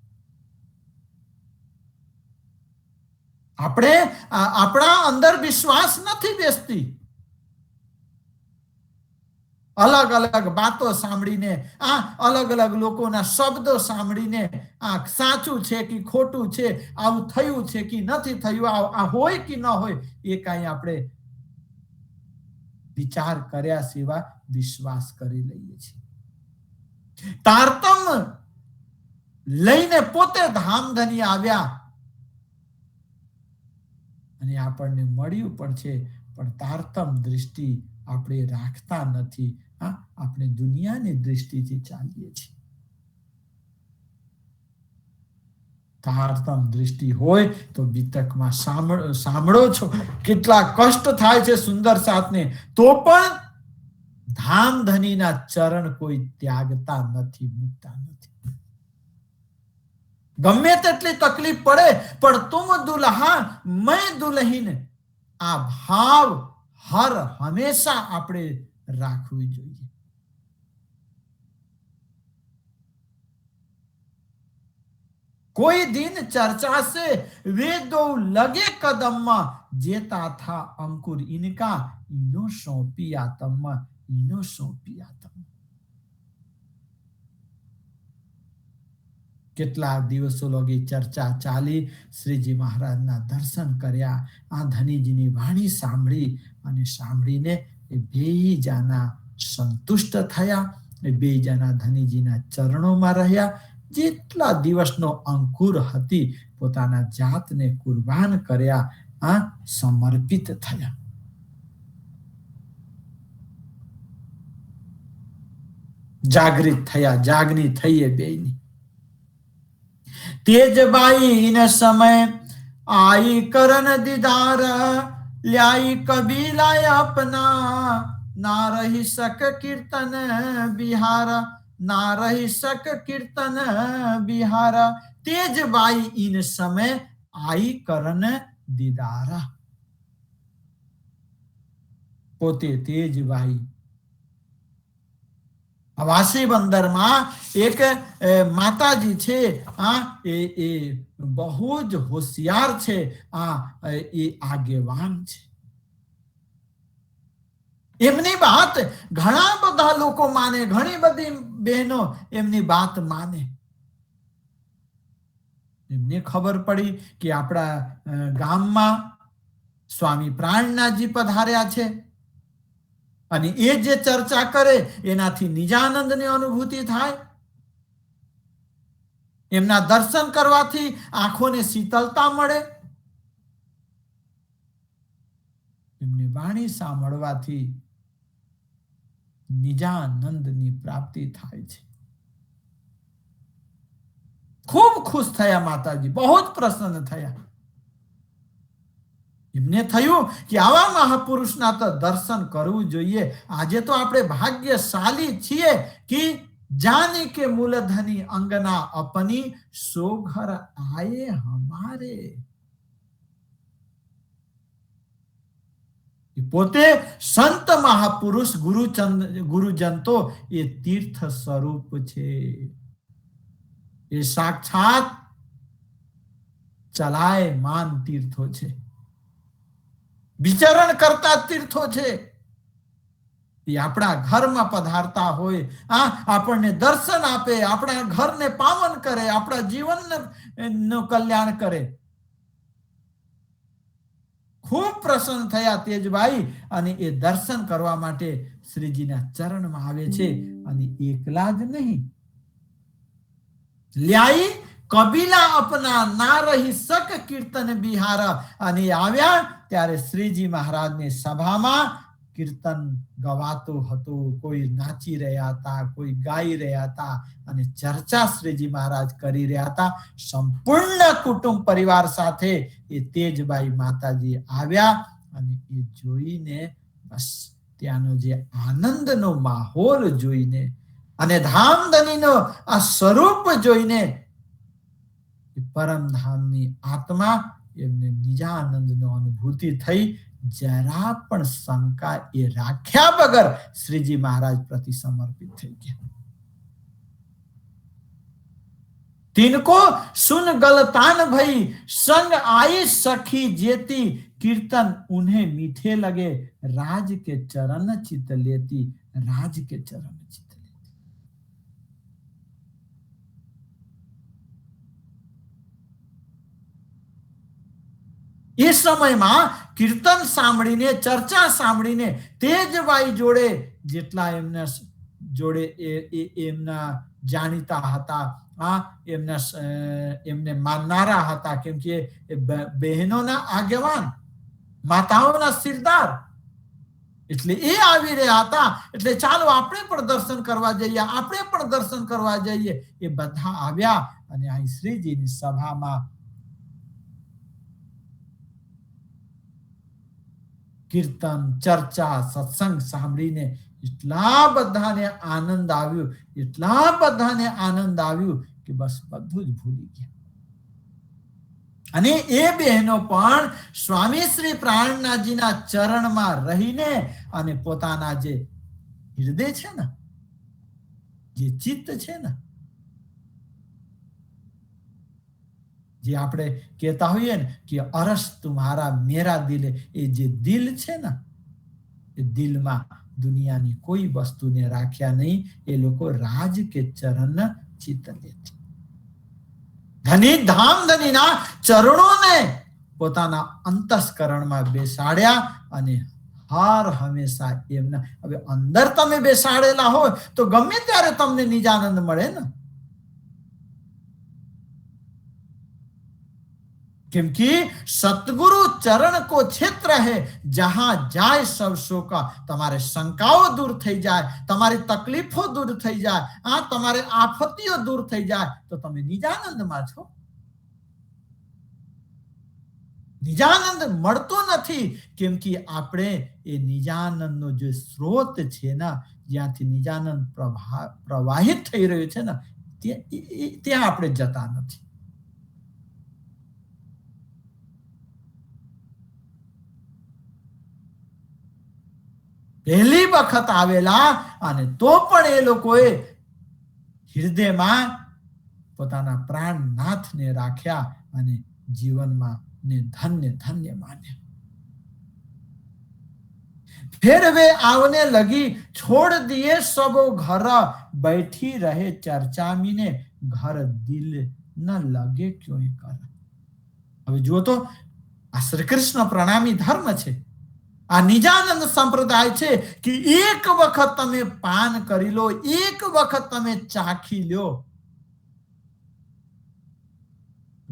આપણે આપણા અંદર વિશ્વાસ નથી બેસતી. અલગ અલગ બાતો સાંભળીને, અલગ અલગ લોકોના શબ્દો સાંભળીને સાચું છે કે ખોટું છે, આવું થયું છે કે નથી થયું, આ હોય કે ન હોય, એ કાંઈ આપણે વિચાર કર્યા સિવાય વિશ્વાસ કરી લઈએ છીએ. તારતમ લઈને પોતે ધામધની આવ્યા અને આપણને મળ્યું પણ છે, પણ તારતમ દ્રષ્ટિ આપણે રાખતા નથી. આપણે દુનિયાની દ્રષ્ટિથી ચાલીએ છીએ. તારતમ દ્રષ્ટિ હોય તો બીતકમાં સાંભળો છો કેટલા કષ્ટ થાય છે સુંદર સાથને, તો પણ ધામધનીના ચરણ કોઈ ત્યાગતા નથી, મૂકતા નથી. ગમે તેટલી તકલીફ પડે પણ તુમ દુલ્હા મેં દુલ્હીન, આ ભાવ હર હંમેશા આપણે રાખવી જોઈએ. કોઈ દિન ચર્ચા સે વેદો લગે કદમમાં, જેતા થા અંકુર ઇનકા ઇનો સોંપી આતમમાં, ઇનો સોંપી આતમ. કેટલાક દિવસો લગી ચર્ચા ચાલી. શ્રીજી મહારાજના દર્શન કર્યા, આ ધનીજીની વાણી સાંભળી અને સાંભળીને એ બે જણા સંતુષ્ટ થયા. એ બે જણા ધનીજીના ચરણોમાં રહ્યા. જેટલા દિવસનો અંકુર હતી પોતાના જાતને કુરબાન કર્યા, સમર્પિત થયા. જાગૃત થયા, જાગની થઈ એ બેની. तेजबाई इन समय आई करन दीदार, ल्याई कबीला अपना, ना रही सक कीर्तन बिहार, ना रही सक कीर्तन बिहार. तेजबाई इन समय आई करन दीदार. પોતે તેજબાઈ વાસી બંદરમાં એક માતાજી છે, એ બહુ જ હોશિયાર છે, એ આગેવાન છે. એમની વાત ઘણા બધા લોકો માને, ઘણી બધી બહેનો એમની વાત માને. એમને ખબર પડી કે આપણા ગામમાં સ્વામી પ્રાણનાથજી પધાર્યા છે અને એ જે ચર્ચા કરે એનાથી નિજાનંદની અનુભૂતિ થાય. એમના દર્શન કરવાથી આંખોને શીતળતા મળે. એમની વાણી સાંભળવાથી નિજાનંદની પ્રાપ્તિ થાય છે. ખૂબ ખુશ થયા માતાજી, બહુ જ પ્રસન્ન થયા. એમને થયું કે આવા મહાપુરુષના તો દર્શન કરવું જોઈએ. આજે તો આપણે ભાગ્યશાળી છીએ કે જાની કે મૂલધની અંગના અપની સો ઘર આયે હમારે. પોતે સંત મહાપુરુષ ગુરુજન તો એ તીર્થ સ્વરૂપ છે. એ સાક્ષાત ચલાયમાન તીર્થો છે, વિચરણ કરતા તીર્થો છે. એ આપણા ઘરમાં પધારતા હોય, આપણને દર્શન આપે, આપણા ઘરને પાવન કરે, આપણા જીવનનું કલ્યાણ કરે. ખૂબ પ્રસન્ન થયા તેજભાઈ અને એ દર્શન કરવા માટે શ્રીજીના ચરણમાં આવે છે. અને એકલા જ નહીં, લ્યાઈ કબીલા અપના ના રહી સક કીર્તન બિહાર. અને આવ્યા ત્યારે શ્રીજી મહારાજની સભામાં કીર્તન ગવાતું હતું. કોઈ નાચી રહ્યા હતા, કોઈ ગાઈ રહ્યા હતા અને ચર્ચા શ્રીજી મહારાજ કરી રહ્યા હતા. સંપૂર્ણ કુટુંબ પરિવાર સાથે એ તેજબાઈ માતાજી આવ્યા અને એ જોઈને બસ ત્યાંનો જે આનંદનો માહોલ જોઈને અને ધામધનીનો આ સ્વરૂપ જોઈને પરમધામની આત્મા એમને નિજાનંદનો અનુભૂતિ થઈ. જરા પણ શંકા એ રાખ્યા વગર શ્રીજી મહારાજ પ્રતિ સમર્પિત થઈ ગયા. तिनको सुन गलतान भई संग आई सखी जेती कीर्तन उन्हें मीठे लगे राज के चरण चित लेती. राज के चरण चित लेती. એ સમયમાં કીર્તન સાંભળીને, ચર્ચા સાંભળીને તેજબાઈ જોડે જેટલા એમના જોડે એમના જાણીતા હતા, એમને માનનારા હતા, કેમ કે બહેનોના આગેવાન, માતાઓના સિરદાર, એટલે એ આવી રહ્યા હતા. એટલે ચાલો આપણે પણ દર્શન કરવા જઈએ, આપણે પણ દર્શન કરવા જઈએ. એ બધા આવ્યા અને અહીં શ્રીજીની સભામાં કીર્તન, ચર્ચા, સત્સંગ સાંભળીને એટલા બધાને આનંદ આવ્યો, એટલા બધાને આનંદ આવ્યું કે બસ બધું જ ભૂલી ગયા. અને એ બહેનો પણ સ્વામી શ્રી પ્રાણનાથજીના ચરણમાં રહીને અને પોતાના જે હૃદય છે ને, જે ચિત્ત છે ને, જે આપણે કહેતા હોઈએ ને કે અરસ તુમ્હારા મેરા દિલ, એ જે દિલ છે ને, એ દિલમાં દુનિયાની કોઈ વસ્તુને રાખ્યા નહીં. એ લોકો રાજ કે ચરણ ચિત્ત લેતી. ધની ધામધનીના ચરણોને પોતાના અંતસ્કરણમાં બેસાડ્યા અને હર હંમેશા એમના, હવે અંદર તમે બેસાડેલા હોય તો ગમે ત્યારે તમને નિજાનંદ મળે ને. क्योंकि सतगुरु चरण को क्षेत्र है जहां जाए सब शोका. તમારે શંકાઓ દૂર થઈ જાય, તમારી તકલીફો દૂર થઈ જાય, તમારે આફતીઓ દૂર થઈ જાય તો તમે નિજાનંદમાં છો. નિજાનંદ મળતો નથી કેમ કે આપણે એ નિજાનંદનો જે સ્ત્રોત છે ને, જ્યાંથી નિજાનંદ પ્રવાહિત થઈ રહ્યો છે ને, ત્યાં આપણે જતા નથી. પહેલી વખત આવેલા અને તો પણ એ લોકોએ હૃદયમાં પોતાના પ્રાણનાથને રાખ્યા અને જીવનમાં ને ધન્ય ધન્ય માન્યા. फिर वे आवने लगी, छोड़ दिए सबो घर, बैठी रहे चर्चा मीने, घर दिल न लगे क्यों कर। હવે જુઓ તો આ શ્રી કૃષ્ણ પ્રણામી ધર્મ છે, આ નિજાનંદ સંપ્રદાય છે કે એક વખત તમે પાન કરી લો, એક વખત તમે ચાખી લ્યો,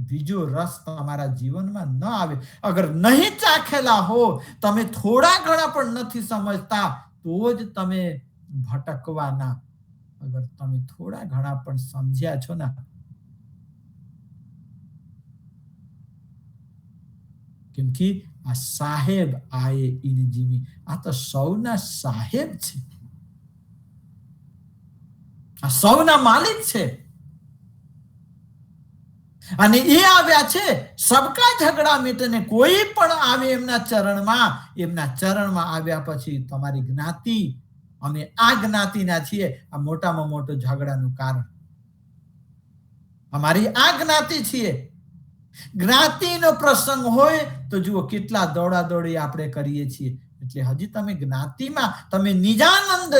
બીજો રસ તમારા જીવનમાં ન આવે. અગર નહીં ચાખેલા હો, તમે થોડા ઘણા પણ નથી સમજતા, તો જ તમે ભટકવાના. અગર તમે થોડા ઘણા પણ સમજ્યા છો ના, કેમ કે આ સાહેબ આયે ઇન જીવી, આ તો સૌના સાહેબ છે, આ સૌના માલિક છે. અને એ આવ્યા છે સબકા ઝઘડા મીટને. કોઈ પણ આવે એમના ચરણમાં આવ્યા પછી તમારી જ્ઞાતિ, અમે આ જ્ઞાતિના છીએ, આ મોટામાં મોટો ઝઘડાનું કારણ. અમારી આ જ્ઞાતિ છીએ. જ્ઞાતિનો પ્રસંગ હોય તો જુઓ કેટલા દોડાદોડી આપણે કરીએ છીએ. એટલે હજી તમે જ્ઞાતિમાં, તમે નિજાનંદ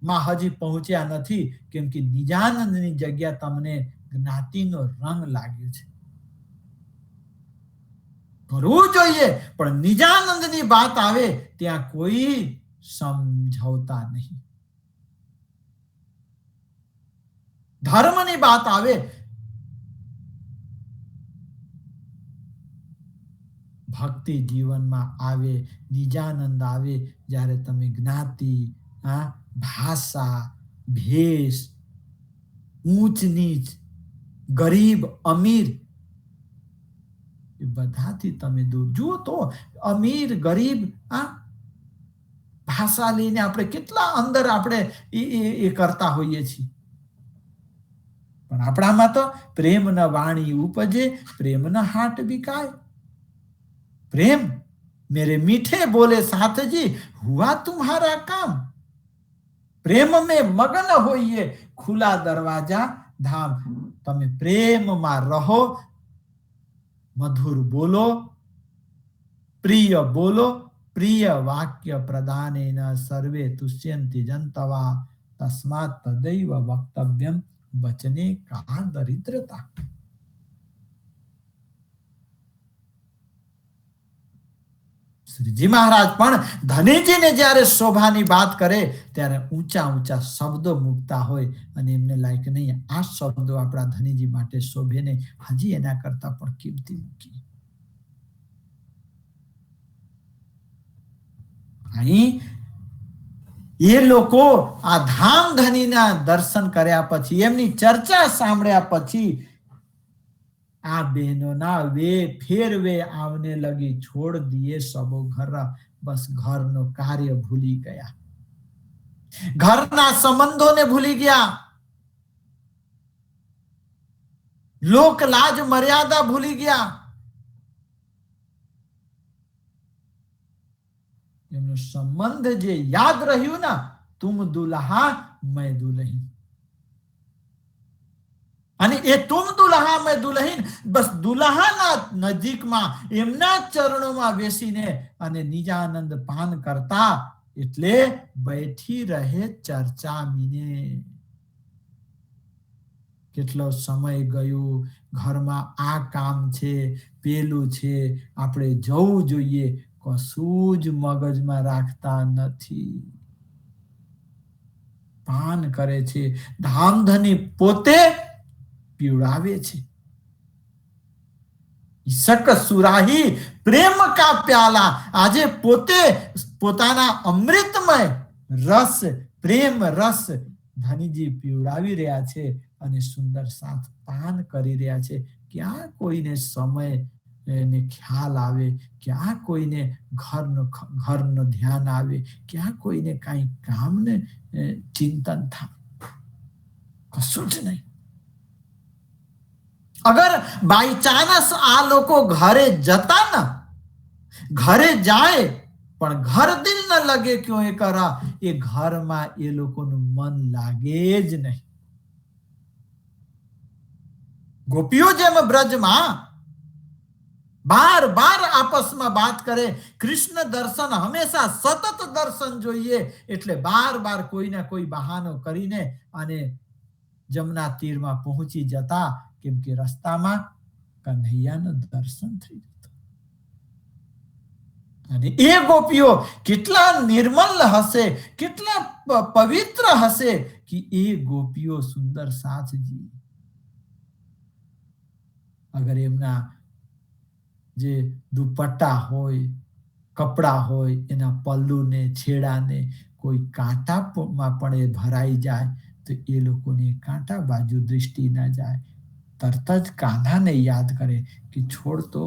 માં હજી પહોંચ્યા નથી, કેમ કે નિજાનંદની જગ્યા તમને જ્ઞાતિનો રંગ લાગ્યો છે. કરવું જોઈએ, પણ નિજાનંદની વાત આવે ત્યાં કોઈ સમજાવતા નહીં. ધર્મની વાત આવે, ભક્તિ જીવનમાં આવે, નિજાનંદ આવે, જ્યારે તમે જ્ઞાતિ, ભાષા, ભેષ, ઊંચ નીચ, ગરીબ અમીર, એ બધાથી તમે દૂર. જુઓ તો અમીર ગરીબ, ભાષા લઈને આપણે કેટલા અંદર આપણે એ કરતા હોઈએ છીએ. પણ આપણામાં તો પ્રેમના વાણી ઉપજે, પ્રેમના હાટ વિકાય. प्रेम मेरे मीठे बोले साथ जी, हुआ तुम्हारा काम. प्रेम में मगन होइए, खुला दरवाजा धाम. तमे प्रेम में रहो, मधुर बोलो, प्रिय वाक्य प्रदानेन सर्वे तुष्यन्ति जन्तवा, तस्मात् तदैव वक्तव्यम वचने का दरिद्रता. શ્રીજી મહારાજ પણ ધનીજીને જ્યારે શોભાની વાત કરે ત્યારે ઊંચા ઊંચા શબ્દો મૂકતા હોય, અને એમને લાયક નહીં આ શબ્દો આપણા ધનીજી માટે શોભે નહીં, હજી એના કરતા પણ કિંમતી મૂકી. અહીં એ લોકો આ ધામ ધનીના દર્શન કર્યા પછી, એમની ચર્ચા સાંભળ્યા પછી આ બહેનોના ફેર વે આવને લગી, છોડ દિए सबो घर. बस घरનો કાર્ય ભૂલી ગયા, ઘરના સંબંધોને ભૂલી ગયા, લોક લાજ મર્યાદા ભૂલી ગયા. એમનો સંબંધ જે યાદ રહ્યું ના, तुम दुल्हा मैं दुल्हन. અને એ તુમ દુલ્હા મેં દુલ્હીન, બસ દુલ્હાના નજીકમાં એમના ચરણોમાં બેસીને અને નિજાનંદ પાન કરતા, એટલે બેઠી રહે ચર્ચા મીને. કેટલો સમય ગયો, ઘરમાં આ કામ છે, પેલું છે, આપણે જવું જોઈએ, કશું જ મગજમાં રાખતા નથી. પાન કરે છે, ધામધની પોતે પીવડાવે છે. ઈશક સુરાહી પ્રેમ કા પ્યાલા, આજે પોતે પોતાના અમૃતમય રસ, પ્રેમ રસ ધનીજી પીવડાવી રહ્યા છે અને સુંદર સાથ પાન કરી રહ્યા છે. ક્યાં કોઈને સમય ને ખ્યાલ આવે, ક્યાં કોઈને ઘરનો ધ્યાન આવે, ક્યાં કોઈને કઈ કામને ચિંતન થાય, કશું જ નહીં. अगर बाई चांस आ लोको घरे जता न, घरे जाए पण घर दिल न लगे क्यों ए करा, ए घर में ए लोकोनु मन लागे ज नहीं. गोपीओ जेम ब्रज में बार बार आपसમાં વાત કરે. કૃષ્ણ દર્શન હંમેશા સતત દર્શન જોઈએ, એટલે બાર બાર કોઈના કોઈ બહાનો કરીને અને જમના તીરમાં પહોંચી જતા, કેમ કે રસ્તામાં કન્હૈયાનું દર્શન થઈ જતું. અને એ ગોપીઓ કેટલા નિર્મલ હશે, કેટલા પવિત્ર હશે કે એ ગોપીઓ સુંદર સાથજી અગર એમના જે દુપટ્ટા હોય, કપડા હોય, એના પલ્લુને છેડાને કોઈ કાંટામાં પણ એ ભરાઈ જાય તો એ લોકોને કાંટા બાજુ દૃષ્ટિ ના જાય, તરત જ કાન્હાને યાદ કરે કે છોડ તો.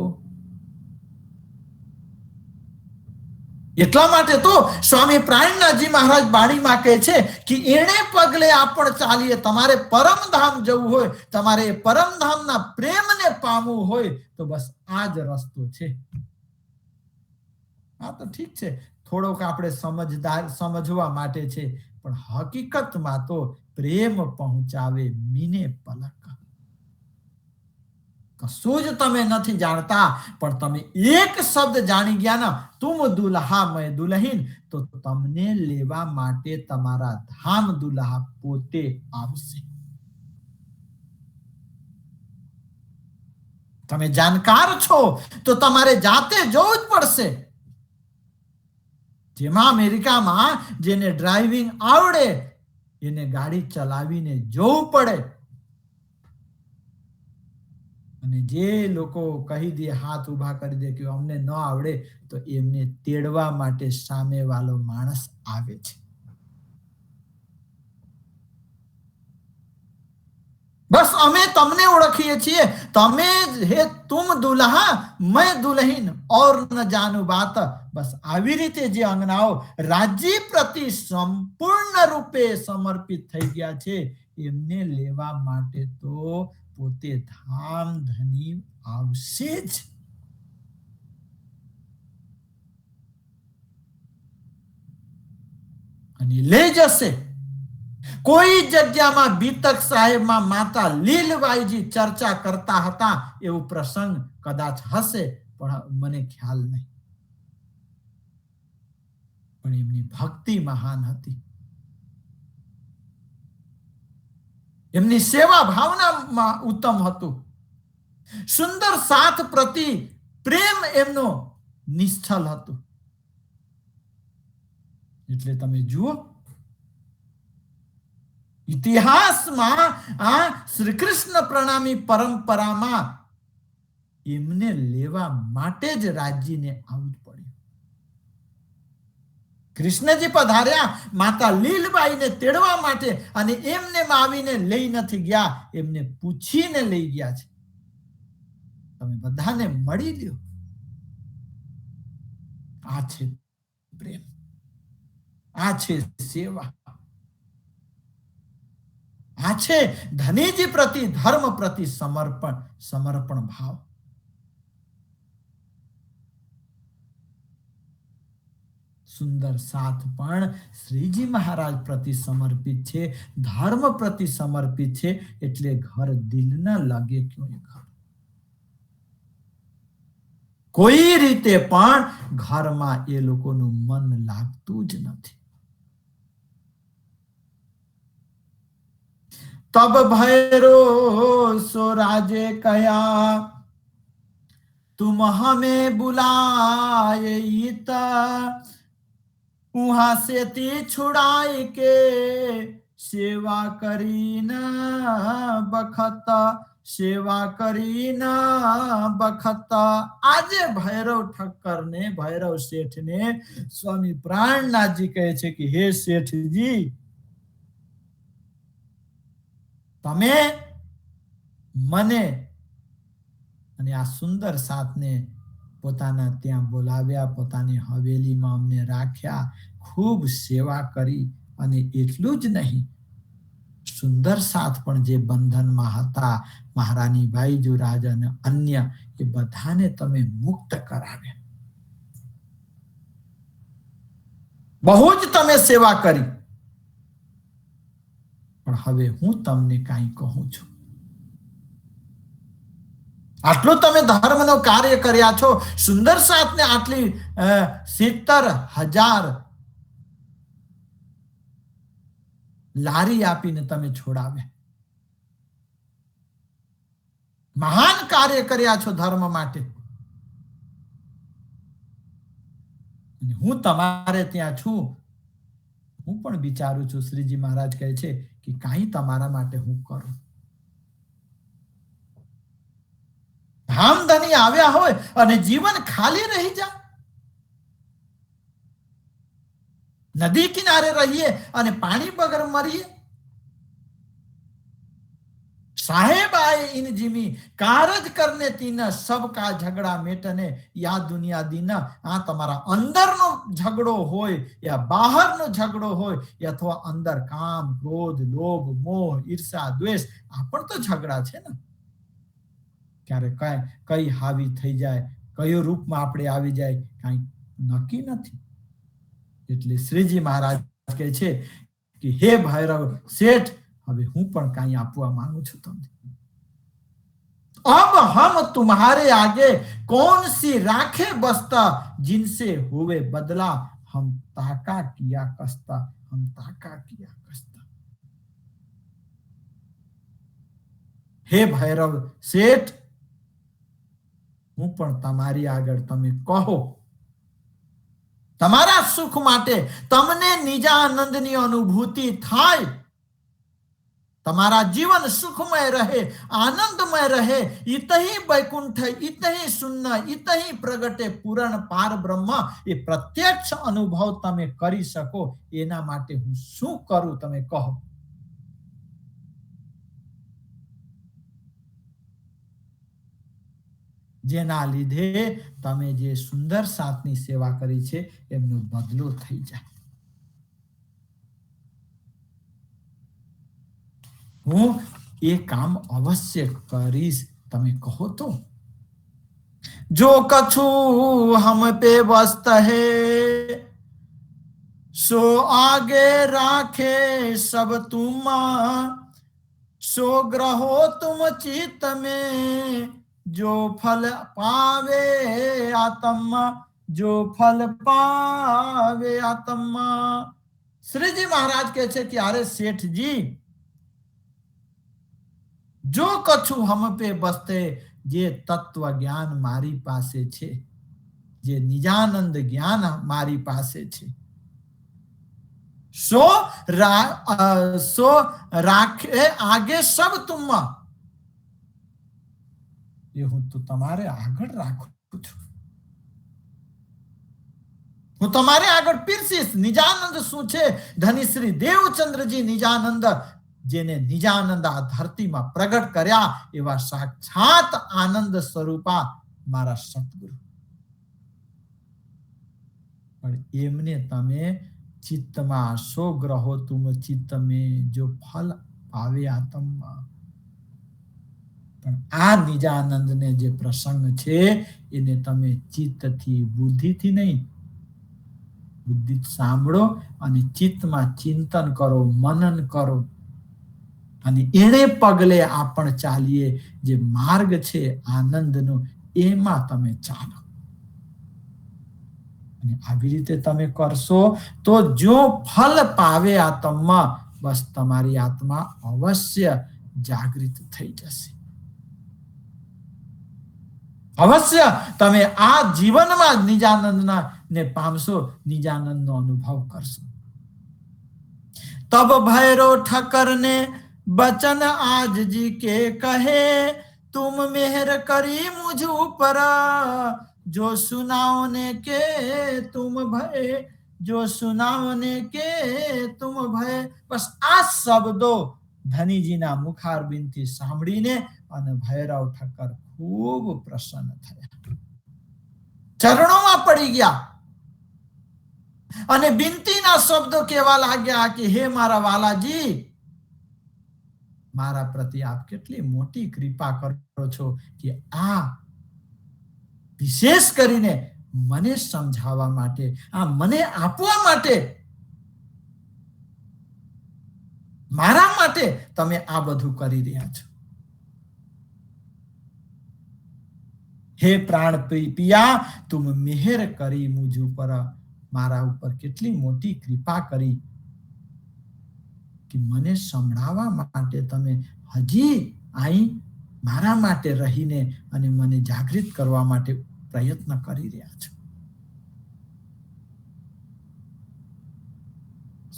એટલા માટે તો સ્વામી પ્રાણનાથજી મહારાજ બાણીમાં કહે છે કે એણે પગલે આપણ ચાલીએ. તમારે પરમધામ જવું હોય, તમારે પરમધામના પ્રેમને પામવું હોય તો બસ આ જ રસ્તો છે. આ તો ઠીક છે, થોડોક આપણે સમજવા માટે છે, પણ હકીકતમાં તો પ્રેમ પહોંચાવે મીને પલક. કશું જ તમે નથી જાણતા, પણ તમે એક શબ્દ જાણી ગયા ના, તુમ દુલ્હા મેં દુલ્હીન, તો તમને લેવા માટે તમારા ધામ દુલ્હા પોતે આવશે. તમે જાણકાર છો તો તમારે જાતે જવું જ પડશે. જેમાં અમેરિકામાં જેને ડ્રાઇવિંગ આવડે એને ગાડી ચલાવીને જવું પડે, અને જે લોકો કહી દે, હાથ ઉભા કરી દે કે અમને ન આવડે, તો એમને તેડવા માટે સામે વાળો માણસ આવે છે. બસ અમે તમને ઓળખીએ છીએ, તમે હે તુમ દુલ્હા મેં દુલ્હીન ઓર ન જાનું બાત. બસ આવી રીતે જે અંગનાઓ રાજ્ય પ્રતિ સંપૂર્ણ રૂપે સમર્પિત થઈ ગયા છે, એમને લેવા માટે તો પોતે ધામ ધની આવશે જ. અને લઈ જશે. કોઈ જગ્યામાં બીતક સાહેબમાં માતા લીલબાઈજી ચર્ચા કરતા હતા, એવું પ્રસંગ કદાચ હશે, પણ મને ખ્યાલ નહીં. પણ એમની ભક્તિ મહાન હતી, એમની સેવા ભાવનામાં ઉત્તમ હતું, સુંદર સાથ પ્રતિ પ્રેમ એમનો નિશ્ચલ હતું. એટલે તમે જુઓ, ઇતિહાસમાં આ શ્રી કૃષ્ણ પ્રણામી પરંપરામાં એમને લેવા માટે જ રાજ્યને આવવું પડ્યું. કૃષ્ણજી પધાર્યા માતા લીલબાઈને તેડવા માટે, અને એમને આવીને લઈ નથી ગયા, એમને પૂછીને લઈ ગયા છે. તમે બધાને મળી લ્યો. આ છે પ્રેમ, આ છે સેવા, આ છે ધનીજી પ્રતિ ધર્મ પ્રતિ સમર્પણ ભાવ. સુંદર સાથ પણ શ્રીજી મહારાજ પ્રતિ સમર્પિત છે, ધર્મ પ્રતિ સમર્પિત છે, એટલે ઘર દિલ ન લાગે ક્यों ઘર. કોઈ રીતે પણ ઘરમાં એ લોકોનું મન લાગતું જ નથી. तब भैरो सो राजे कया, तुम हमें बुलाए वहां से ती छुड़ाई के सेवा करी न बखत, सेवा करी न बखत. આજે ભૈરવ ઠક્કર ને, ભૈરવ શેઠ ને સ્વામી પ્રાણનાથજી કહે છે કે હે શેઠજી, તમે મને અને આ સુંદર સાથને પોતાના ત્યાં બોલાવ્યા, પોતાની હવેલીમાં અમને રાખ્યા, ખૂબ સેવા કરી, અને એટલું જ નહીં, સુંદર સાથ પણ જે બંધનમાં હતા, મહારાણી બાઈજુરાજ અને અન્ય, એ બધાને તમે મુક્ત કરાવ્યા. બહુ જ તમે સેવા કરી, પણ હવે હું તમને કાંઈ કહું છું. આટલું તમે ધર્મનો કાર્ય કર્યા છો, સુંદર સાથને આટલી 70,000 લારી આપીને તમે છોડાવ્યા. મહાન કાર્ય કર્યા છો ધર્મ માટે. હું તમારે ત્યાં છું, હું પણ વિચારું છું. શ્રીજી મહારાજ કહે છે કે કાંઈ તમારા માટે હું કરું. ધામધની આવ્યા હોય અને જીવન ખાલી રહી જાય, નદી કિનારે રહીએ અને પાણી વગર મરીએ. साहेब आए इन जिमी कारज करने तीना सबका झगड़ा मेटने या दुनिया दीना. आ તમારા અંદરનો ઝઘડો હોય યા બહારનો ઝઘડો હોય અથવા અંદર કામ, ક્રોધ, લોભ, મોહ, ઈર્ષા, દ્વેષ, આ પણ તો ઝઘડા છે ને. ક્યારે કઈ હાવી થઈ જાય, કયો રૂપમાં આપણે આવી જાય, કઈ નક્કી નથી. એટલે શ્રીજી મહારાજ કહે છે કે હે ભૈરવ શેઠ, હવે હું પણ કઈ આપવા માંગુ છું તમને. अब हम तुम्हारे आगे कौन सी राखे बसता, जिनसे हुए बदला हम ताका किया कसता, हम ताका किया कसता. हे भैरव શેઠ, હું પણ તમારી આગળ તમે કહો. તમારા સુખ માટે તમને નિજાનંદની અનુભૂતિ થાય, તમારા જીવન સુખમય રહે, આનંદમય રહે, ઇતહી વૈકુંઠ, ઇતહી શૂન્ય, ઇતહી પ્રગટે પૂરણ પાર બ્રહ્મ, એ પ્રત્યક્ષ અનુભવ તમે કરી શકો, એના માટે હું શું કરું તમે કહો. જેના લીધે તમે જે સુંદર સાથની સેવા કરી છે એમનો બદલો થઈ જાય. હું એ કામ અવશ્ય કરીશ, તમે કહો તો. જો કछु હમ પે વસ્ત હે, सो आगे राखे सब तुम, सो ग्रहो तुम चित्त में, जो फल पावे आत्म, जो फल पावे आत्म. श्रीजी महाराज કહે છે કે અરે શેઠજી, જો કછું હમ પે બસતે, જે તત્વ જ્ઞાન મારી પાસે છે, જે નિજાનંદ જ્ઞાન મારી પાસે છે, सो राखे आगे सब तुम, ये હું તો તમારે આગળ રાખું છું, હું તમારે આગળ પીરસીશ. નિજાનંદ શું છે? ધની શ્રી દેવચંદ્રજી નિજાનંદ, જેને નિજાનંદ આ ધરતીમાં પ્રગટ કર્યા, એવા સાક્ષાત આનંદ સ્વરૂપા મારા સતગુરુ. પણ એમને તમે ચિત્તમાં સો ગ્રહો તુમ ચિત્ત में जो फल पावे आत्म. પણ આ નિજાનંદને જે પ્રસંગ છે એને તમે ચિત્તથી, બુદ્ધિથી નહીં, બુદ્ધિ સાંભળો અને ચિત્તમાં ચિંતન કરો, મનન કરો, અને એને પગલે આપણે ચાલીએ. જે માર્ગ છે આનંદનો, એમાં તમે ચાલો. આવી રીતે તમે કરશો તો જો ફલ પાવે આત્મા, બસ તમારી આત્મા અવશ્ય જાગૃત થઈ જશે. અવશ્ય તમે આ જીવનમાં નિજાનંદના ને પામશો, નિજાનંદનો અનુભવ કરશો. તબ ભૈરવ ઠક્કર ને बचन आज जी के कहे, तुम मेहर करी मुझ ऊपर, जो सुनाओने के तुम भय, जो सुनाओने के तुम भय. बस આ શબ્દો ધનીજીના મુખારબિંદથી સાંભળીને અને ભૈરવ ઠક્કર ખૂબ પ્રસન્ન થયા, ચરણોમાં પડી ગયા અને બિનતીના શબ્દો કહેવા લાગ્યા કે હે મારા વાલાજી, મારા પ્રતિ આપ કેટલી મોટી કૃપા કરો છો કે આ વિશેષ કરીને મને સમજાવવા માટે, આ મને આપવા માટે, મારા માટે તમે આ બધું કરી રહ્યા છો. હે પ્રાણ પિયા તુમ મિહેર કરી મુજ ઉપર, મારા ઉપર કેટલી મોટી કૃપા કરી કે મને સંભળાવવા માટે તમે હજી અહીં મારા માટે રહીને અને મને જાગૃત કરવા માટે પ્રયત્ન કરી રહ્યા છો.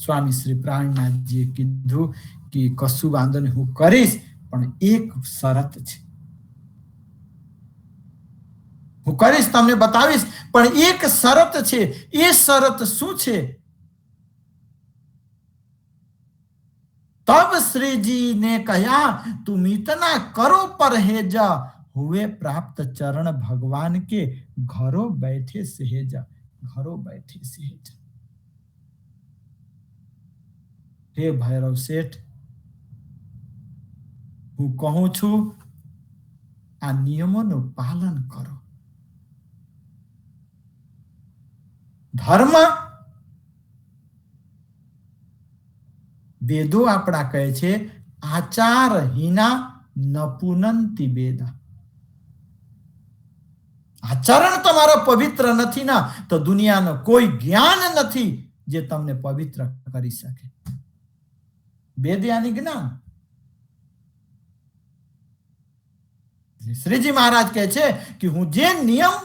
સ્વામી શ્રી પ્રાણનાથજીએ કીધું કે કશું વાંધો નહીં, હું કરીશ, પણ એક શરત છે. હું કરીશ, તમને બતાવીશ, પણ એક શરત છે. એ શરત શું છે? तब श्री जी ने कहा तुम इतना करो परहेज, हुए प्राप्त चरण भगवान के, घरों बैठे सहेज, घरों बैठे सहेज. हे भैरव सेठ, હું કહું છું આ નિયમોનું પાલન કરો. ધર્મ વેદો આપણા કહે છે આચારહીના નપુનંતિ વેદા. આચરણ તમારો પવિત્ર નથી ના તો દુનિયાનો કોઈ જ્ઞાન નથી જે તમને પવિત્ર કરી શકે. વેદ યાની જ્ઞાન. શ્રીજી મહારાજ કહે છે કે હું જે નિયમ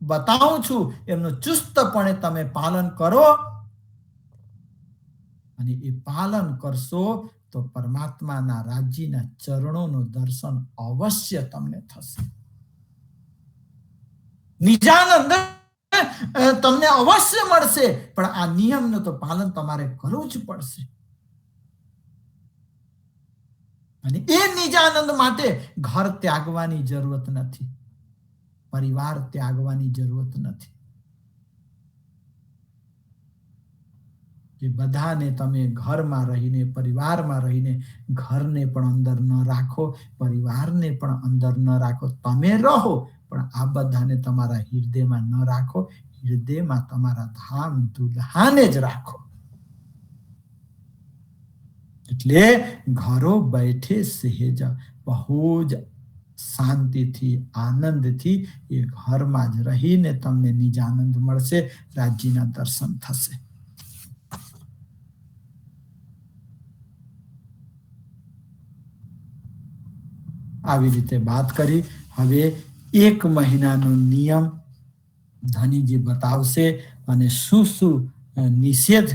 બતાવું છું એમનું ચુસ્તપણે તમે પાલન કરો, અને એ પાલન કરશો તો પરમાત્માના રાજ્યના ચરણોનું દર્શન અવશ્ય તમને થશે. નિજાનંદ તમને અવશ્ય મળશે, પણ આ નિયમનું તો પાલન તમારે કરવું જ પડશે. અને એ નિજાનંદ માટે ઘર ત્યાગવાની જરૂરત નથી, પરિવાર ત્યાગવાની જરૂરત નથી. કે બધાને તમે ઘરમાં રહીને, પરિવારમાં રહીને, ઘરને પણ અંદર ન રાખો, પરિવારને પણ અંદર ન રાખો. તમે રહો, પણ આ બધાને તમારા હૃદયમાં ન રાખો. હૃદયમાં તમારા ધામ દુલ્હાને જ રાખો. એટલે ઘરો બેઠે સહેજ, બહુ જ શાંતિથી, આનંદથી એ ઘરમાં જ રહીને તમને નિજાનંદ મળશે, રાજ્યના દર્શન થશે. આવી રીતે વાત કરી. હવે 1 મહિનાનો નિયમ ધનીજી બતાવશે અને શું શું નિષેધ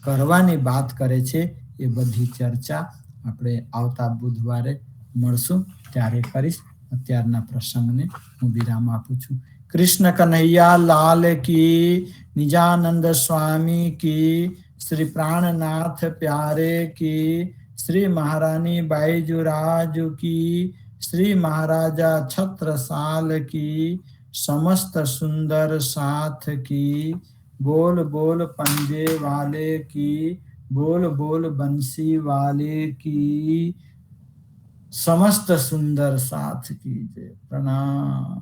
કરવાની વાત કરે છે એ બધી ચર્ચા આપણે આવતા બુધવારે મળશું ત્યારે કરીશ. અત્યારના પ્રસંગને હું વિરામ આપું છું. કૃષ્ણ કનૈયા લાલ કી, નિજાનંદ સ્વામી કી, શ્રી પ્રાણનાથ પ્યારે કી, શ્રી મહારાની બાઈजुराज की, श्री महाराजा छत्रसाल की, समस्त सुंदर साथ की, बोल बोल पंजे वाले की, बोल बोल बंसी वाले की, समस्त सुंदर साथ की जय. प्रणाम.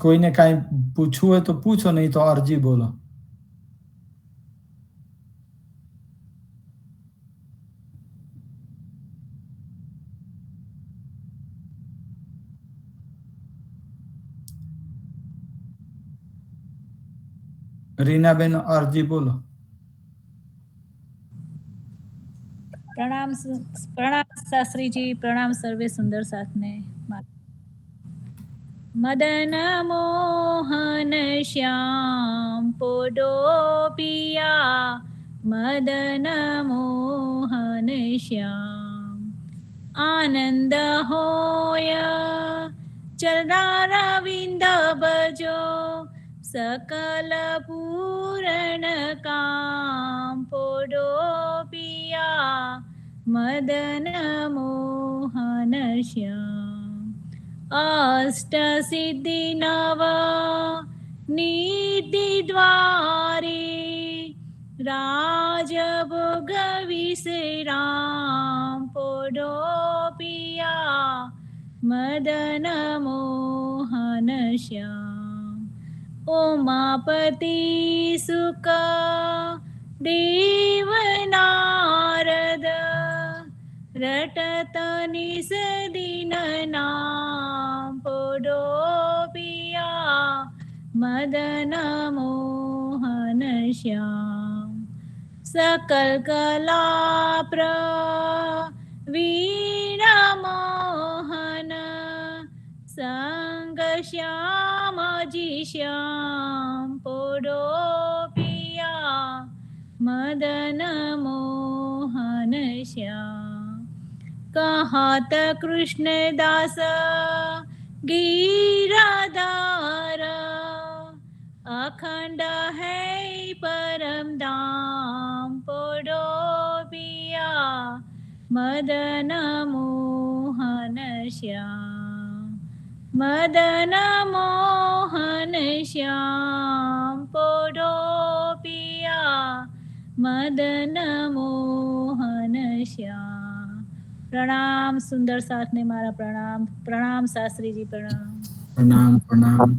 કોઈને કાંઈ પૂછવું હોય તો પૂછો, નહીં તો અરજી બોલો. રીનાબેન અરજી બોલો. प्रणाम प्रणाम शास्त्री जी, प्रणाम सर्वे सुंदर साथ ने. मदन मोहन श्याम पोडो पिया, मदन मोहन श्याम आनंद होय, चरणारविंद बजो, सकल पूरण काम पोडो पिया, मदन मोहन श्याम. अष्ट सिद्धि नव निधि द्वारे, राजभोग विश्राम पोडो पिया, मदन मोहन श्याम. उमापति सुख देव नारद रटत निस दिन नाम पोडो पिया मदन मोहन श्याम सकल कला प्रवीण मोहन संग श्याम जी श्याम पोडो पिया मदन मोहन श्याम कहत कृष्णदास गिरधार अखंड है परम धाम पोडो पिया मदन मोहन श्याम मदन मोहन श्याम पोडो पिया मदन मोहन श्याम। प्रणाम सुंदर साथ ने मारा प्रणाम। प्रणाम शास्त्री जी प्रणाम। प्रणाम प्रणाम।